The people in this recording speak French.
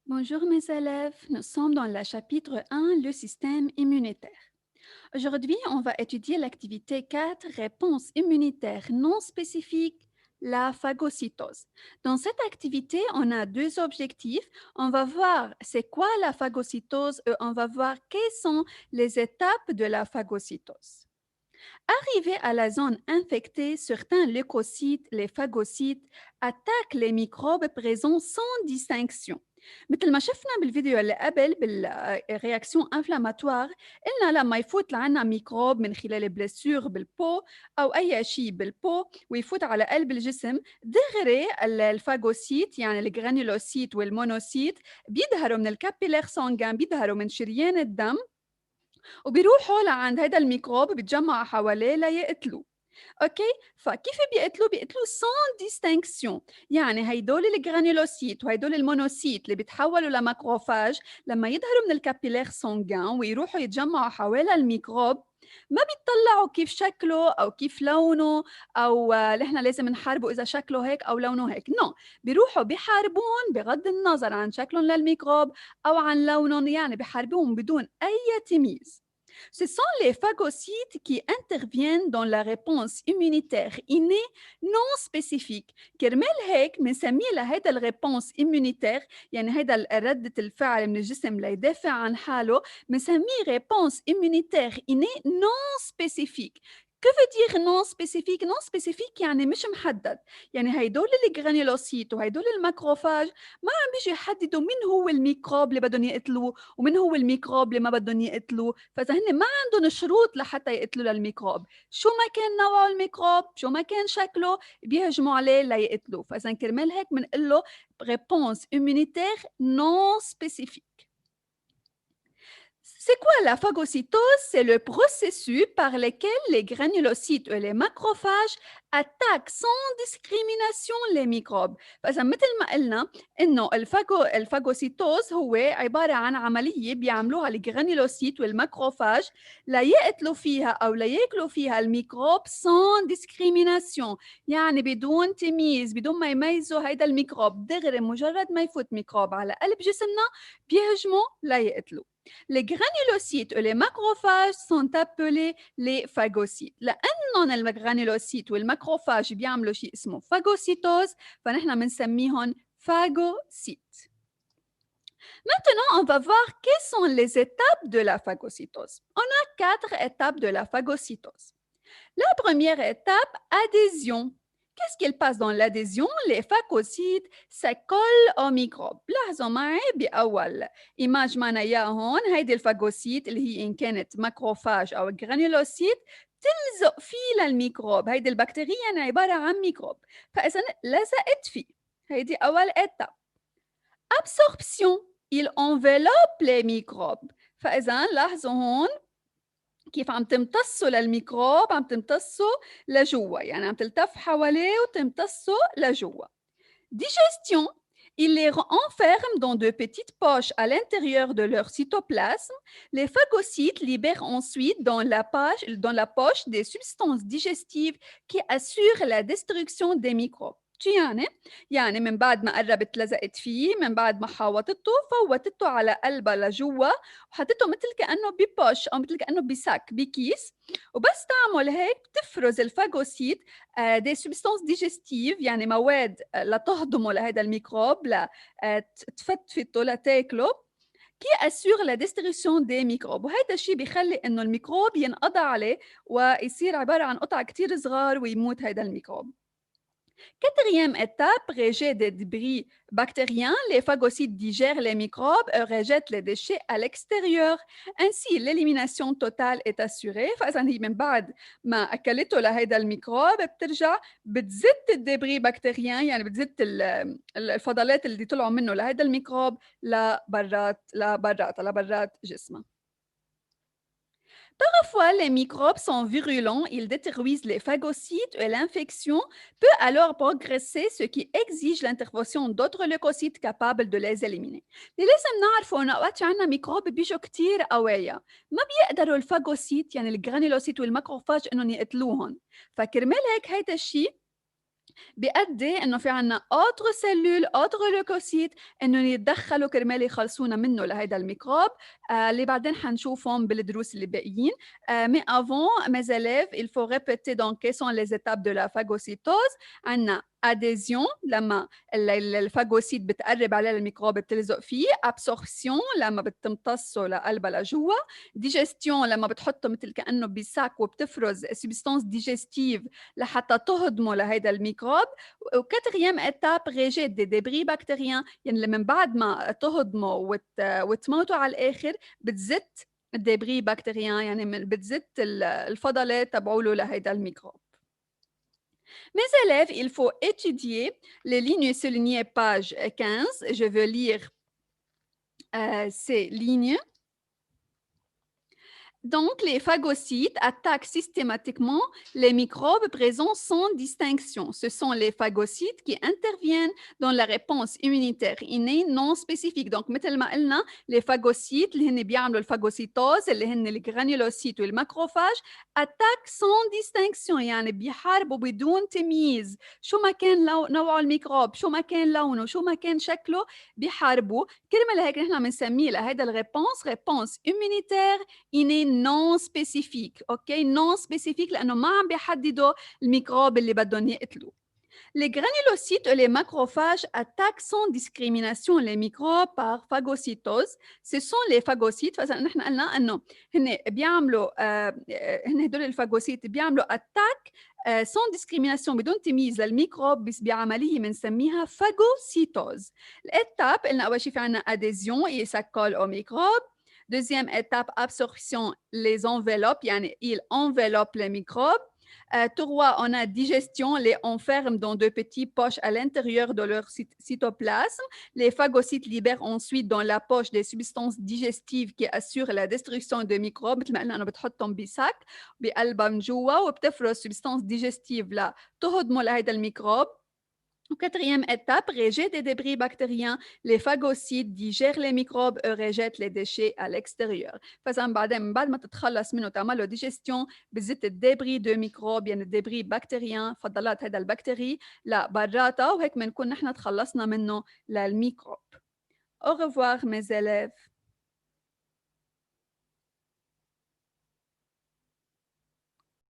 Bonjour mes élèves, nous sommes dans le chapitre 1, le système immunitaire. Aujourd'hui, on va étudier l'activité 4, réponse immunitaire non spécifique, la phagocytose. Dans cette activité, on a deux objectifs. On va voir c'est quoi la phagocytose et on va voir quelles sont les étapes de la phagocytose. Arrivés à la zone infectée, certains leucocytes, les phagocytes, attaquent les microbes présents sans distinction. مثل ما شفنا بالفيديو اللي قبل بالرياكسيون انفلاماتوار قلنا لما يفوت لعنا ميكروب من خلال البلسيور بالبو او اي شيء بالبو ويفوت على قلب الجسم دغري الفاغوسيت يعني الجرانيولوسيت والمونوسيت بيظهروا من الكابيلير سانجان بيظهروا من شريان الدم وبيروحوا لعند هيدا الميكروب بيتجمعوا حواليه ليقتلوه. أوكي؟ فكيف بيقتلوه؟ بيقتلوه sans distinction، يعني هيدول الجرانيولوسيت وهيدول المونوسيت اللي بيتحولوا لماكروفاج لما يظهروا من الكابيلير سانجان ويروحوا يتجمعوا حوالي الميكروب ما بيطلعوا كيف شكله أو كيف لونه أو نحن لازم نحاربه إذا شكله هيك أو لونه هيك، نو، بيروحوا بيحاربون بغض النظر عن شكلهم للميكروب أو عن لونهم، يعني بيحاربوهم بدون أي تمييز. Ce sont les phagocytes qui interviennent dans la réponse immunitaire innée non spécifique. كرمال هيك بنسميه لهيدا الريبونس immunitaire، يعني هيدا ردة الفعل من الجسم ليدافع عن حاله، بنسميه réponse immunitaire innée non spécifique. Que veut dire non spécifique؟ non spécifique يعني مش محدد، يعني هيدول الجرانيولوسيت وهيدول الماكروفاج ما عم بيجي يحددوا مين هو الميكروب اللي بدهم يقتلوه ومين هو الميكروب اللي ما بدهم يقتلوه، فإذا هن ما عندهم شروط لحتى يقتلوا للميكروب، شو ما كان نوعه الميكروب، شو ما كان شكله، بيهجموا عليه ليقتلوه، فإذا كرمال هيك بنقول له réponse immunitaire non spécifique. C'est quoi la phagocytose? C'est le processus par lequel les granulocytes et les macrophages attaquent sans discrimination les microbes. فإذا مثل ما قلنا إنه الفاجوسيتوز هو عبارة عن عملية بيعملوها الجرانيولوسيت والماكروفاج ليقتلوا فيها أو لياكلوا فيها الميكروب sans discrimination، يعني بدون تمييز، بدون ما يميزوا هيدا الميكروب، دغري مجرد ما يفوت ميكروب على قلب جسمنا بيهجموا ليقتلوا. Les granulocytes et les macrophages sont appelés les phagocytes. لأنهم الجرانيولوسيت والماكروفاج بيعملوا شيء اسمه phagocytose فنحن بنسميهم phagocytes. Maintenant, on va voir quelles sont les étapes de la phagocytose. On a 4 étapes de la phagocytose. La première étape, adhésion. Qu'est-ce qu'il passe dans l'adhésion؟ les phagocytes se collent au microbe. لاحظوا معي بأول إيماج معنا إياها هون، هيدي الفاجوسيت اللي هي إن كانت ماكروفاج أو جرانيولوسيت تلزق فيه للميكروب، هيدي البكتيريا يعني عبارة عن ميكروب، فإذا لزقت فيه، هيدي أول étape. Absorption، il enveloppe les microbes. فإذا لاحظوا هون كيف عم تمتصّوا للميكروب، عم تمتصّوا لجوّا، يعني عم تلتف حواليه وتمتصّوا لجوّا. Digestion, ils les enferment dans de petites poches à l'intérieur de leur cytoplasme. Les phagocytes libèrent ensuite dans la poche des substances digestives qui assurent la destruction des microbes. شو يعني؟ يعني من بعد ما قرّبت لزقت فيه، من بعد ما حاوطته، فوّتته على قلبها لجوّا وحطته متل كأنه بpush أو متل كأنه بساك، بكيس، وبس تعمل هيك بتفرز الفاجوسيت des substances digestives يعني مواد لتهضمه لهذا الميكروب تفتفته لتاكله qui assure la destruction des microbes، وهيدا الشيء بيخلي انه الميكروب ينقضى عليه ويصير عباره عن قطع كتير صغار ويموت هيدا الميكروب. Quatrième étape, rejet des débris bactériens. Les phagocytes digèrent les microbes et rejettent les déchets à l'extérieur. Ainsi, l'élimination totale est assurée. فإذا هي من بعد ما أكلته لهيدا الميكروب بترجع بتزت الدبري بكتيريان، يعني بتزت الفضلات اللي طلعوا منه لهيدا الميكروب لبرات جسمه. Parfois, les microbes sont virulents, ils détruisent les phagocytes et l'infection peut alors progresser, ce qui exige l'intervention d'autres leucocytes capables de les éliminer. اللي لازم نعرفه انه اوقات في عنا ميكروب بيجوا كتير قوية، ما بيقدروا الفاجوسيت يعني الجرانيلوسيت والماكروفاج انهم يقتلوهم، فكرمال هيك هيدا الشيء بيأدي إنه في عنا autre cellule autre leucocyte إنه يتدخّلوا كرمال يخلصونا منّه لهيدا الميكروب اللي بعدين حنشوفهم بالدروس اللي باقيين. Mais avant mes élèves, il faut répéter donc quelles sont les étapes de la phagocytose. عندنا adhésion لمّا الفاجوسيت بتقرّب عليه الميكروب بتلزق فيه، absorption لمّا بتمتصّه لقلبها لجوّا، digestion لمّا بتحطّه متل كإنه بsac وبتفرز substance digestive لحتى تهضمه لهيدا الميكروب. و4e étape rejet des débris bactériens يعني اللي من بعد ما تهضمه وتموته على الآخر بتزت الدبري بكتيريان يعني بتزت الفضلات تبعوله لهيدا الميكروب. Mes élèves, il faut étudier les lignes soulignées page 15. Je veux lire ces lignes. Donc, les phagocytes attaquent systématiquement les microbes présents sans distinction. Ce sont les phagocytes qui interviennent dans la réponse immunitaire innée non spécifique. Donc, مثل ما قلنا les phagocytes اللي هن بيعملوا الفاجوسيتوز اللي هن الجرانيولوسيت والماكروفاج attaquent sans distinction يعني بيحاربوا بدون تمييز شو ما كان نوع الميكروب شو ما كان لونه شو ما كان شكله بيحاربوا كرمال هيك نحن بنسميه لهيدا الريبونس ريبونس immunitaire innée non spécifique. اوكي non spécifique لانه ما عم بيحددوا الميكروب اللي بدهم يقتلوه. Les granulocytes et les macrophages attaquent sans discrimination les microbes par phagocytose. Ce sont les phagocytes فإذا نحن قلنا انه هن بيعملوا هن هدول الفاجوسيت بيعملوا attaque sans discrimination بدون تمييز للميكروب بس بعمليه بنسميها phagocytose. الاتاب قلنا اول شيء في عندنا adhésion et ça colle au microbe. Deuxième étape, absorption, les enveloppes, yani ils enveloppent les microbes. 3, on a digestion, les enferment dans de petites poches à l'intérieur de leur cytoplasme. Les phagocytes libèrent ensuite dans la poche des substances digestives qui assurent la destruction des microbes. مثل ما قلنا انه بتحطهم بساك بقلبها من جوا وبتفرز substance digestive لتهضموا لهيدا الميكروب. Quatrième étape, rejet des débris bactériens. Les phagocytes digèrent les microbes et rejettent les déchets à l'extérieur. فإذا بعدين من بعد ما تتخلص منه تعمل له digestion بزت الدبري دو ميكروب يعني الدبري بكتيريان فضلات هذا البكتيري لبراتها وهيك بنكون نحن تخلصنا منه للميكروب. Au revoir mes élèves.